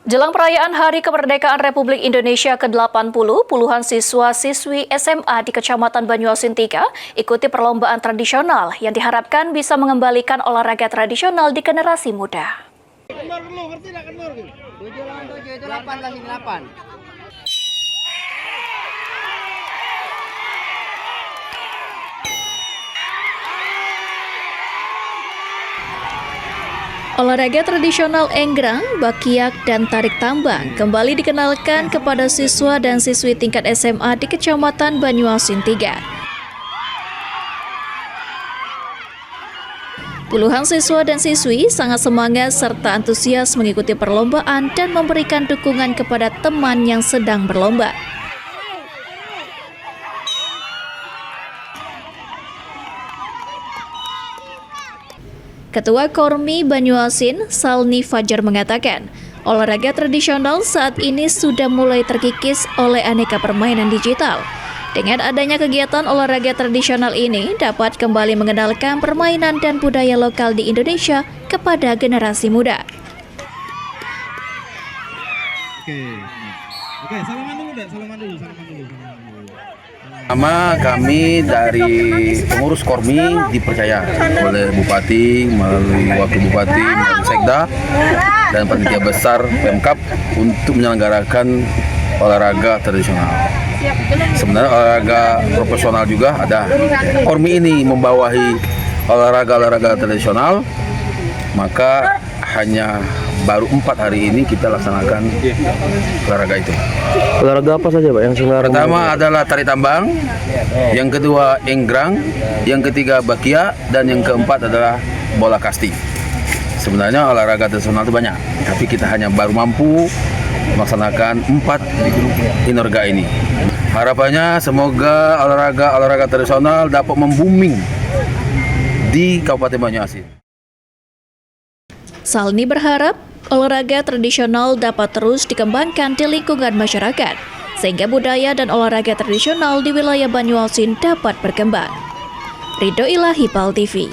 Jelang perayaan Hari Kemerdekaan Republik Indonesia ke-80, puluhan siswa-siswi SMA di Kecamatan Banyuasin 3 ikuti perlombaan tradisional yang diharapkan bisa mengembalikan olahraga tradisional di generasi muda. Olahraga tradisional enggrang, bakiak, dan tarik tambang kembali dikenalkan kepada siswa dan siswi tingkat SMA di Kecamatan Banyuasin 3. Puluhan siswa dan siswi sangat semangat serta antusias mengikuti perlombaan dan memberikan dukungan kepada teman yang sedang berlomba. Ketua Kormi Banyuasin, Salni Fajar mengatakan, olahraga tradisional saat ini sudah mulai terkikis oleh aneka permainan digital. Dengan adanya kegiatan olahraga tradisional ini dapat kembali mengenalkan permainan dan budaya lokal di Indonesia kepada generasi muda. Oke, salaman dulu. Pertama, kami dari pengurus Kormi dipercaya oleh Bupati, melalui Wakil Bupati, melalui Sekda, dan panitia besar Pemkab untuk menyelenggarakan olahraga tradisional. Sebenarnya olahraga profesional juga ada. Kormi ini membawahi olahraga tradisional, maka hanya baru 4 hari ini kita laksanakan olahraga itu. Olahraga apa saja, Pak, yang sekarang? Pertama adalah tarik tambang, yang kedua enggrang, yang ketiga bakia, dan yang keempat adalah bola kasti. Sebenarnya olahraga tradisional itu banyak, tapi kita hanya baru mampu melaksanakan 4 inorga ini. Harapannya semoga olahraga tradisional dapat membooming di Kabupaten Banyuasin. Salni berharap olahraga tradisional dapat terus dikembangkan di lingkungan masyarakat, sehingga budaya dan olahraga tradisional di wilayah Banyuasin dapat berkembang. Ridho Ilahi, PAL TV.